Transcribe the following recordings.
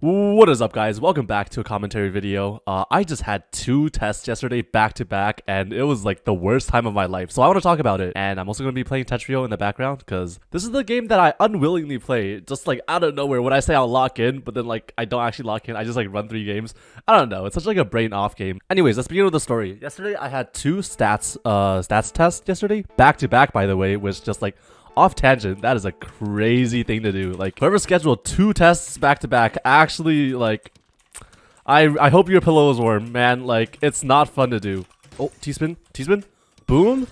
What is up, guys? Welcome back to a commentary video. I just had 2 tests yesterday back to back, and it was like the worst time of my life. So I want to talk about it. And I'm also going to be playing Tetrio in the background because this is the game that I unwillingly play, just like out of nowhere. When I say I'll lock in, but then like I don't actually lock in. I just like run 3 games. I don't know. It's such like a brain off game. Anyways, let's begin with the story. Yesterday I had 2 stats tests yesterday back to back, by the way, which just like off tangent, that is a crazy thing to do. Like, whoever scheduled 2 tests back to back, actually, like, I hope your pillow is warm, man. Like, it's not fun to do. Oh, T-spin, boom.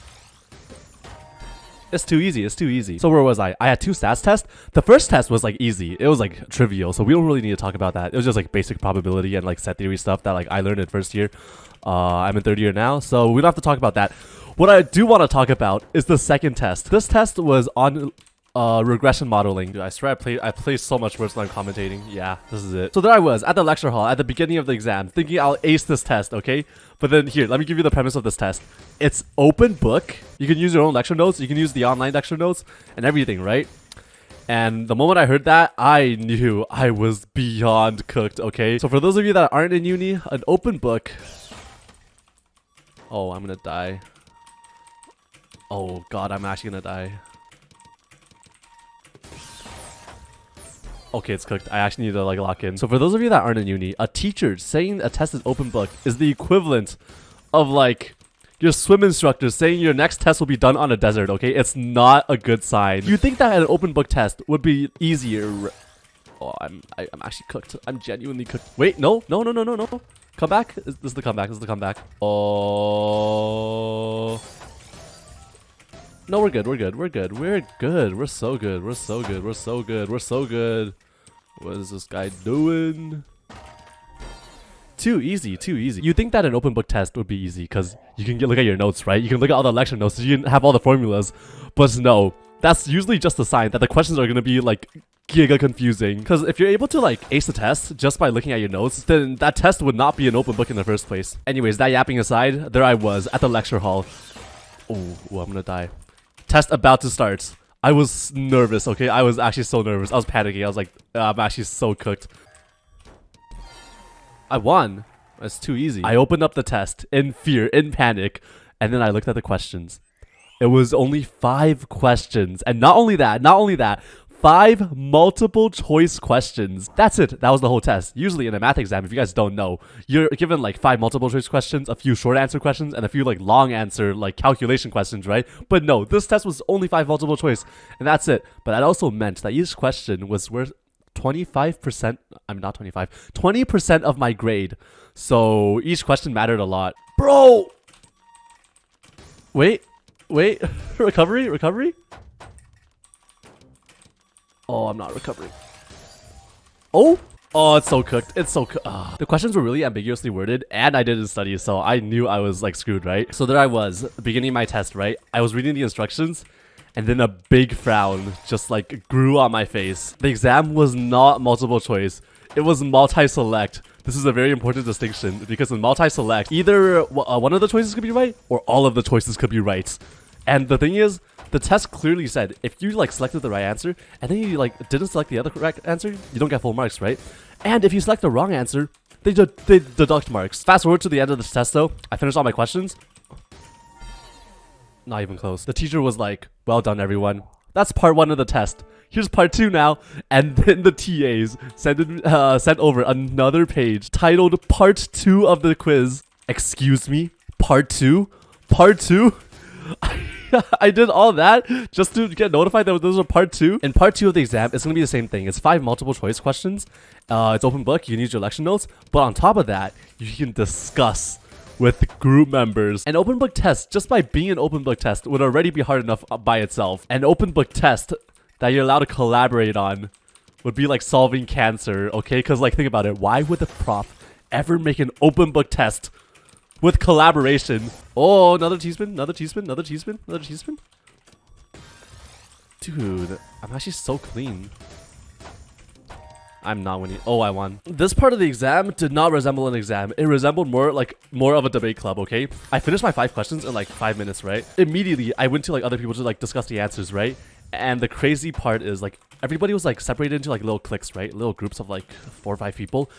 It's too easy. So where was I? I had 2 stats tests. The first test was like easy. It was like trivial, so we don't really need to talk about that. It was just like basic probability and like set theory stuff that like I learned in first year. I'm in 3rd year now, so we don't have to talk about that. What I do want to talk about is the second test. This test was on regression modeling. Dude, I swear I play so much worse when I'm commentating. Yeah, this is it. So there I was at the lecture hall at the beginning of the exam, thinking I'll ace this test, okay? But then here, let me give you the premise of this test. It's open book. You can use your own lecture notes. You can use the online lecture notes and everything, right? And the moment I heard that, I knew I was beyond cooked, okay? So for those of you that aren't in uni, an open book... Oh, I'm gonna die. Oh god, I'm actually gonna die. Okay, it's cooked. I actually need to like lock in. So for those of you that aren't in uni, a teacher saying a test is open book is the equivalent of like your swim instructor saying your next test will be done on a desert, okay? It's not a good sign. You think that an open book test would be easier. Oh, I'm actually cooked. I'm genuinely cooked. Wait, no. Come back. This is the comeback. Oh. No, we're good. We're so good. What is this guy doing? Too easy. You think that an open book test would be easy because you can look at your notes, right? You can look at all the lecture notes, so you can have all the formulas. But no, that's usually just a sign that the questions are going to be like giga confusing. Because if you're able to like ace the test just by looking at your notes, then that test would not be an open book in the first place. Anyways, that yapping aside, there I was at the lecture hall. Oh, I'm gonna die. Test about to start. I was nervous, okay? I was actually so nervous. I was panicking. I was like, I'm actually so cooked. I won. It's too easy. I opened up the test in fear, in panic, and then I looked at the questions. It was only 5 questions. And not only that, 5 multiple choice questions. That's it. That was the whole test. Usually in a math exam, if you guys don't know, you're given like 5 multiple choice questions, a few short answer questions, and a few like long answer like calculation questions, right? But no, this test was only 5 multiple choice, and that's it. But that also meant that each question was worth 25%. I'm not 25. 20% of my grade. So each question mattered a lot. Bro! Wait. Recovery? Oh, I'm not recovering. Oh, it's so cooked. The questions were really ambiguously worded, and I didn't study, so I knew I was like screwed, right? So there I was, beginning my test, right? I was reading the instructions, and then a big frown just like grew on my face. The exam was not multiple choice. It was multi-select. This is a very important distinction because in multi-select, either one of the choices could be right or all of the choices could be right. And the thing is, the test clearly said if you like selected the right answer and then you like didn't select the other correct answer, you don't get full marks, right? And if you select the wrong answer, they deduct marks. Fast forward to the end of the test though, I finished all my questions. Not even close. The teacher was like, well done everyone. That's part 1 of the test. Here's part 2 now. And then the TAs sent over another page titled part 2 of the quiz. Excuse me? Part 2? I did all that just to get notified that those are part 2. In part 2 of the exam, it's going to be the same thing. It's 5 multiple choice questions. It's open book. You can use your lecture notes. But on top of that, you can discuss with group members. An open book test, just by being an open book test, would already be hard enough by itself. An open book test that you're allowed to collaborate on would be like solving cancer, okay? Because like, think about it. Why would the prof ever make an open book test with collaboration? Oh, another teaspoon. Dude, I'm actually so clean. I'm not winning. Oh, I won. This part of the exam did not resemble an exam. It resembled more of a debate club, okay? I finished my 5 questions in like 5 minutes, right? Immediately, I went to like other people to like discuss the answers, right? And the crazy part is like everybody was like separated into like little cliques, right? Little groups of like 4 or 5 people.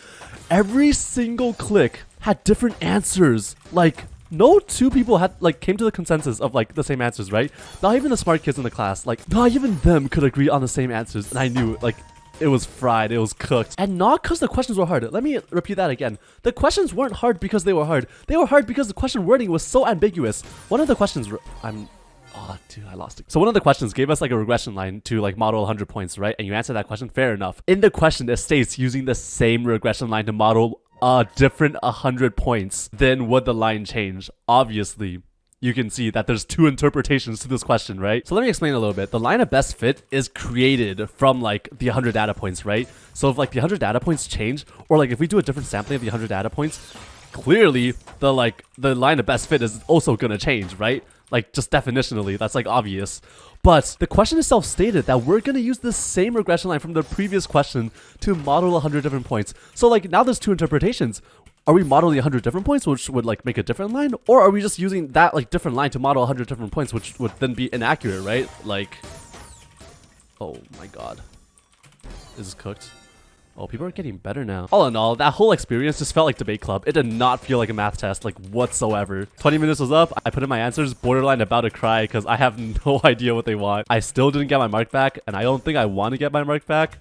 Every single clique had different answers. Like no two people had like came to the consensus of like the same answers, right? Not even the smart kids in the class, like not even them could agree on the same answers. And I knew like it was fried, it was cooked. And not because the questions were hard. Let me repeat that again. The questions weren't hard because they were hard. They were hard because the question wording was so ambiguous. One of the questions, oh, dude, I lost it. So one of the questions gave us like a regression line to like model 100 points, right? And you answer that question, fair enough. In the question, it states using the same regression line to model a different 100 points. Then would the line change? Obviously, you can see that there's 2 interpretations to this question, right? So let me explain a little bit. The line of best fit is created from like the 100 data points, right? So if like the 100 data points change, or like if we do a different sampling of the 100 data points, clearly the line of best fit is also gonna change, right? Like just definitionally, that's like obvious. But the question itself stated that we're gonna use the same regression line from the previous question to model 100 different points. So like now there's 2 interpretations. Are we modeling 100 different points, which would like make a different line? Or are we just using that like different line to model 100 different points, which would then be inaccurate, right? Like, oh my god. This is cooked. Oh, people are getting better now. All in all, that whole experience just felt like debate club. It did not feel like a math test, like whatsoever. 20 minutes was up. I put in my answers, borderline about to cry because I have no idea what they want. I still didn't get my mark back, and I don't think I want to get my mark back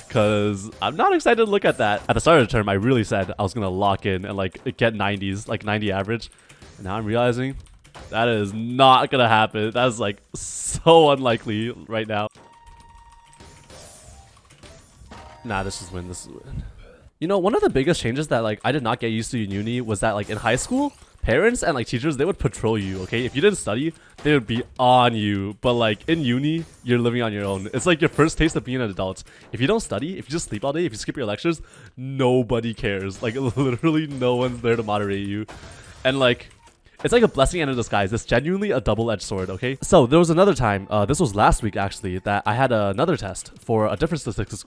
because I'm not excited to look at that. At the start of the term, I really said I was going to lock in and like get 90s, like 90 average. And now I'm realizing that is not going to happen. That is like so unlikely right now. Nah, this is win. This is win. You know, one of the biggest changes that like I did not get used to in uni was that like in high school, parents and like teachers, they would patrol you, okay? If you didn't study, they would be on you. But like in uni, you're living on your own. It's like your first taste of being an adult. If you don't study, if you just sleep all day, if you skip your lectures, nobody cares. Like literally no one's there to moderate you. And like it's like a blessing and a disguise. It's genuinely a double-edged sword, okay? So there was another time, this was last week actually, that I had another test for a different statistics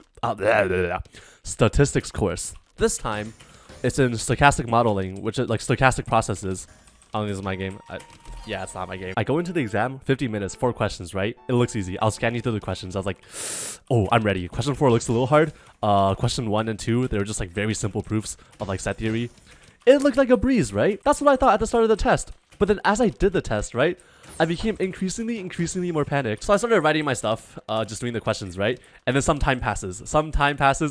course. This time, it's in stochastic modeling, which is like stochastic processes. I don't think this is my game. Yeah, it's not my game. I go into the exam, 50 minutes, 4 questions, right? It looks easy. I'll scan you through the questions. I was like, oh, I'm ready. Question 4 looks a little hard. Question 1 and 2, they were just like very simple proofs of like set theory. It looked like a breeze, right? That's what I thought at the start of the test. But then as I did the test, right, I became increasingly more panicked. So I started writing my stuff, just doing the questions, right? And then some time passes.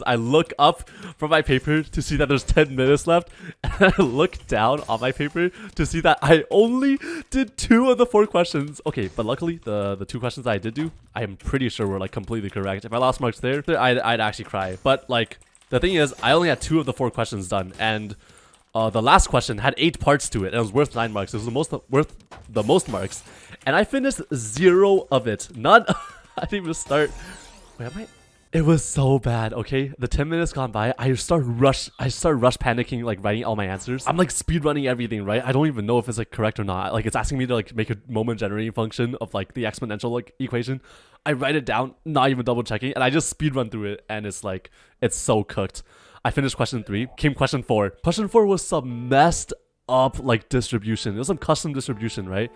I look up from my paper to see that there's 10 minutes left. And I look down on my paper to see that I only did 2 of the 4 questions. Okay, but luckily, the 2 questions that I did do, I am pretty sure were like completely correct. If I lost marks there, I'd actually cry. But like, the thing is, I only had 2 of the 4 questions done. And the last question had 8 parts to it, and it was worth 9 marks. It was worth the most marks, and I finished 0 of it. None. I didn't even start. Wait, am I? It was so bad. Okay, the 10 minutes gone by. I start rush panicking, like writing all my answers. I'm like speed running everything, right? I don't even know if it's like correct or not. Like it's asking me to like make a moment generating function of like the exponential like equation. I write it down, not even double checking, and I just speed run through it, and it's like it's so cooked. I finished question 3, came question 4. Question 4 was some messed up like distribution. It was some custom distribution, right?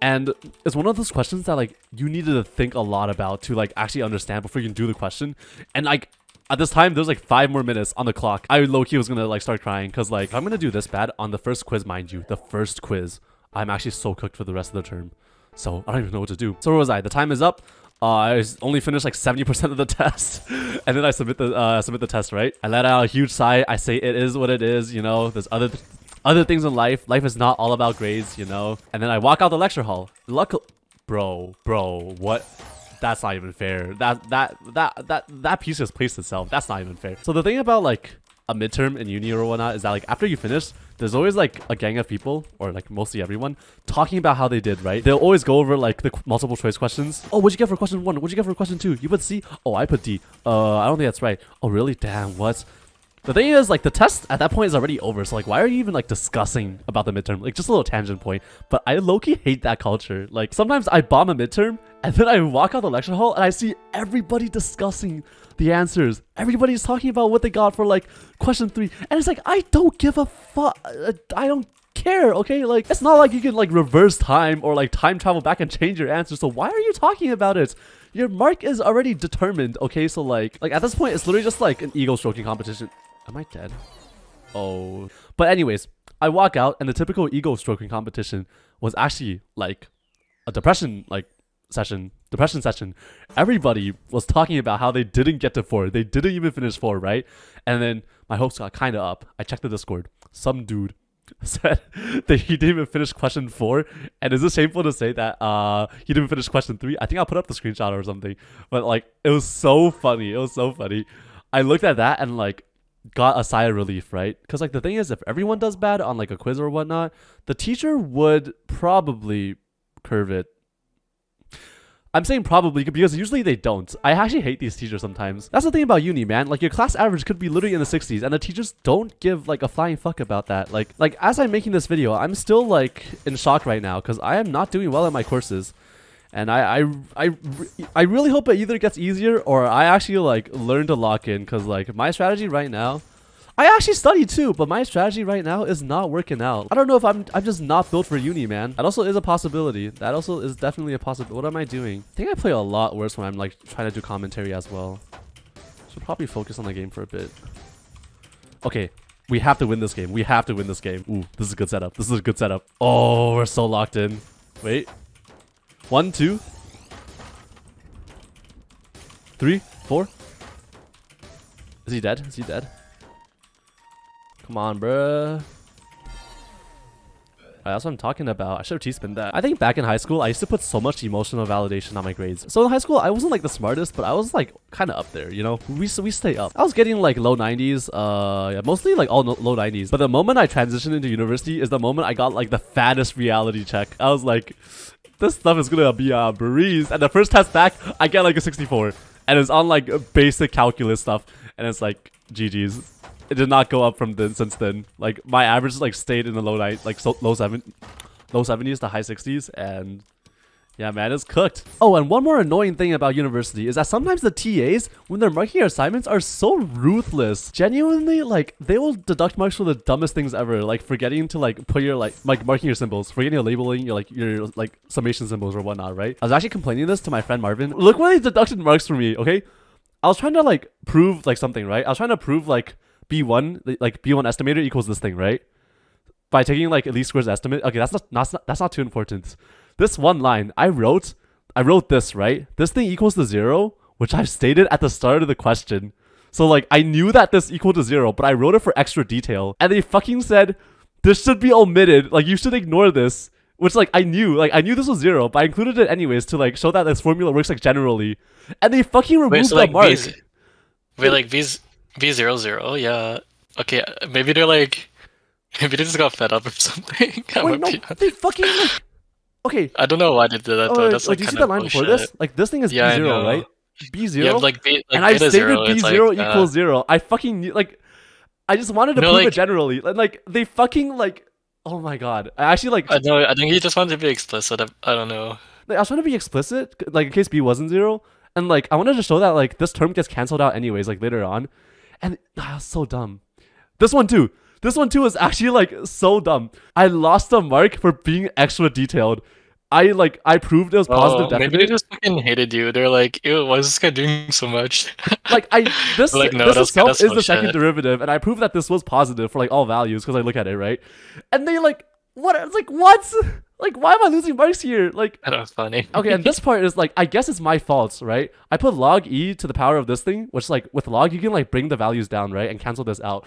And it's one of those questions that like you needed to think a lot about to like actually understand before you can do the question. And like at this time, there's like 5 more minutes on the clock. I low-key was gonna like start crying because like if I'm gonna do this bad on the first quiz, mind you, the first quiz, I'm actually so cooked for the rest of the term. So I don't even know what to do. So where was I? The time is up. I only finished like 70% of the test, and then I submit the test, right? I let out a huge sigh. I say it is what it is, you know. There's other things in life. Life is not all about grades, you know. And then I walk out the lecture hall. Bro, what? That's not even fair. That piece just placed itself. That's not even fair. So the thing about like a midterm in uni or whatnot is that like after you finish, there's always like a gang of people, or like mostly everyone, talking about how they did, right? They'll always go over like the multiple choice questions. Oh, what'd you get for question 1? What'd you get for question 2? You put C? Oh, I put D. I don't think that's right. Oh, really? Damn, what? The thing is, like, the test at that point is already over, so like, why are you even like discussing about the midterm? Like, just a little tangent point. But I low-key hate that culture. Like, sometimes I bomb a midterm, and then I walk out the lecture hall, and I see everybody discussing the answers. Everybody's talking about what they got for like question 3, and it's like, I don't give a fuck. I don't care, okay? Like, it's not like you can like reverse time or like time travel back and change your answer. So why are you talking about it? your mark is already determined. Okay, so like at this point, it's literally just like an ego stroking competition. Am I dead? Oh. But anyways, I walk out, and the typical ego stroking competition was actually like a depression session. Everybody was talking about how they didn't get to 4. They didn't even finish 4, right? And then my hopes got kind of up. I checked the Discord. Some dude said that he didn't even finish question 4. And is it shameful to say that he didn't finish question 3? I think I'll put up the screenshot or something. But like, it was so funny. It was so funny. I looked at that and like got a sigh of relief, right? Because like the thing is, if everyone does bad on like a quiz or whatnot, the teacher would probably curve it. I'm saying probably because usually they don't. I actually hate these teachers sometimes. That's the thing about uni, man. Like your class average could be literally in the 60s, and the teachers don't give like a flying fuck about that. Like as I'm making this video, I'm still like in shock right now because I am not doing well in my courses, and I really hope it either gets easier or I actually like learn to lock in, because like my strategy right now, I actually studied too, but my strategy right now is not working out. I don't know if I'm just not built for uni, man. That also is a possibility. That also is definitely a possibility. What am I doing? I think I play a lot worse when I'm like trying to do commentary as well. Should probably focus on the game for a bit. Okay, we have to win this game. We have to win this game. Ooh, this is a good setup. This is a good setup. Oh, we're so locked in. Wait. 1, 2, 3, 4. Is he dead? Is he dead? Come on, bruh. That's what I'm talking about. I should have T-spin that. I think back in high school, I used to put so much emotional validation on my grades. So in high school, I wasn't like the smartest, but I was like kind of up there, you know? We stay up. I was getting like low 90s, yeah, mostly like all low 90s. But the moment I transitioned into university is the moment I got like the fattest reality check. I was like, this stuff is gonna be a breeze. And the first test back, I get like a 64. And it's on like basic calculus stuff. And it's like, GG's. It did not go up from then since then. Like my average like stayed in the low 70s to high 60s, and yeah, man, it's cooked. Oh, and one more annoying thing about university is that sometimes the TAs, when they're marking your assignments, are so ruthless. Genuinely, like they will deduct marks for the dumbest things ever, like forgetting to like put your like marking your symbols, forgetting your labeling, your summation symbols or whatnot, right? I was actually complaining this to my friend Marvin. Look what they deducted marks for me, okay? I was trying to like prove like something, right? I was trying to prove like B1, like B1 estimator equals this thing, right? By taking like least squares estimate. Okay, that's not too important. This one line, I wrote this, right? This thing equals to 0, which I've stated at the start of the question. So like I knew that this equaled to 0, but I wrote it for extra detail. And they fucking said this should be omitted. Like you should ignore this. Which like I knew this was 0, but I included it anyways to like show that this formula works like generally. And they fucking removed the mark. B00, yeah. Okay, maybe they just got fed up or something. Wait, no, they fucking like... Okay. I don't know why they did that though. That's like, do you see the line before this? Like this thing is B0, right? B0. Yeah, like and I stated B0 equals 0. I fucking knew, like, I just wanted to prove it generally. And like they fucking like, oh my god. I actually like... I know, I think he just wanted to be explicit. I don't know. Like, I was trying to be explicit, like in case B wasn't 0. And like I wanted to show that like this term gets cancelled out anyways, like later on. And was so dumb. This one too is actually like so dumb. I lost a mark for being extra detailed. I proved it was positive. Maybe they just fucking hated you. They're like, ew, why is this guy doing so much? Like this itself is the second derivative, and I proved that this was positive for like all values because I look at it, right? And they like, what? It's like, what? Like, why am I losing marks here? Like, that was funny. Okay, and this part is like, I guess it's my fault, right? I put log e to the power of this thing, which like with log you can like bring the values down, right, and cancel this out.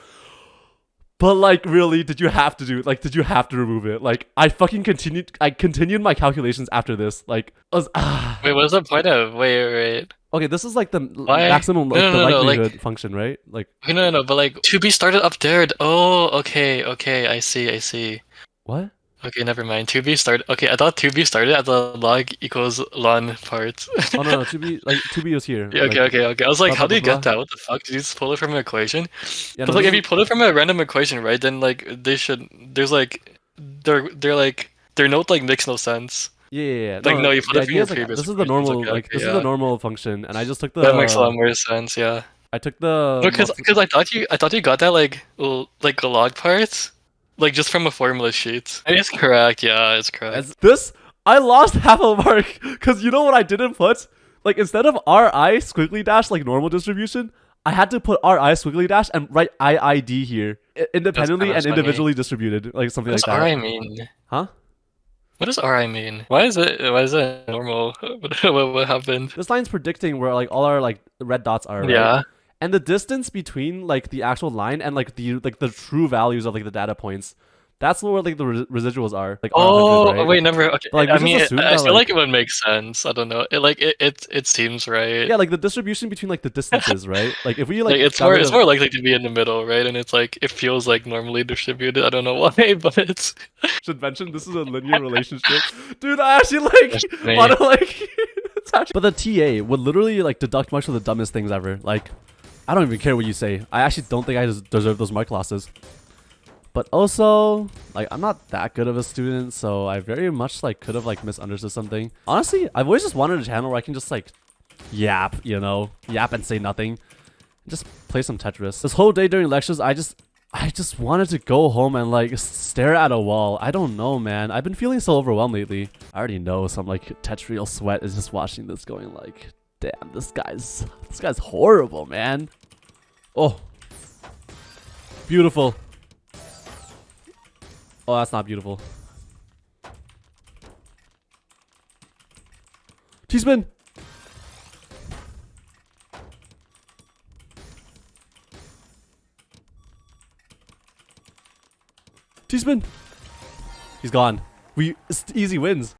But like, really, did you have to do it? Like, did you have to remove it? Like, I continued my calculations after this. Like, Wait, what's the point of? Wait. Okay, this is like the maximum likelihood function, right? Like, no, but like to be started up there. Oh, okay, I see. What? Okay, never mind. 2b started. Okay, I thought 2b started at the log equals ln part. Oh no, 2b was here. Yeah, okay. I was like, how do you get that? What the fuck? Did you just pull it from an equation? Yeah, but like, if you pull it from a random equation, right? Then like they should. There's like, they're note like makes no sense. Yeah. Like no, you put it from your previous. This is the normal this is the normal function, and I just took the. That makes a lot more sense. Yeah. I took the. Because I thought you got that like a log part. Like, just from a formula sheet. It's correct, yeah, it's correct. I lost half a mark, because you know what I didn't put? Like instead of RI squiggly dash like normal distribution, I had to put RI squiggly dash and write IID here, independently kinda and funny. individually distributed, like something What does like that. RI mean? Huh? What does RI mean? Why is it normal? What happened? This line's predicting where like all our like red dots are, right? Yeah. And the distance between like the actual line and like the true values of like the data points, that's where like the residuals are. Like Oh, R100, right? wait, never. Okay. But, like, we I just mean, assumed I that, feel like- like it would make sense. I don't know. It seems right. Yeah, like the distribution between like the distances, right? Like if we like, Like it's got more rid it's of- more likely to be in the middle, right? And it's like it feels like normally distributed. I don't know why, but it's should mention this is a linear relationship, dude. I actually like That's me. want to like. It's actually, but the TA would literally like deduct much of the dumbest things ever. Like, I don't even care what you say. I actually don't think I deserve those mark losses. But also, like, I'm not that good of a student, so I very much like could have like misunderstood something. Honestly, I've always just wanted a channel where I can just like yap, you know, yap and say nothing, just play some Tetris. This whole day during lectures, I just wanted to go home and like stare at a wall. I don't know, man. I've been feeling so overwhelmed lately. I already know some like Tetrial sweat is just watching this, going like, damn, this guy's horrible, man. Oh, beautiful. Oh, that's not beautiful. T-spin. T-spin. He's gone. Easy wins.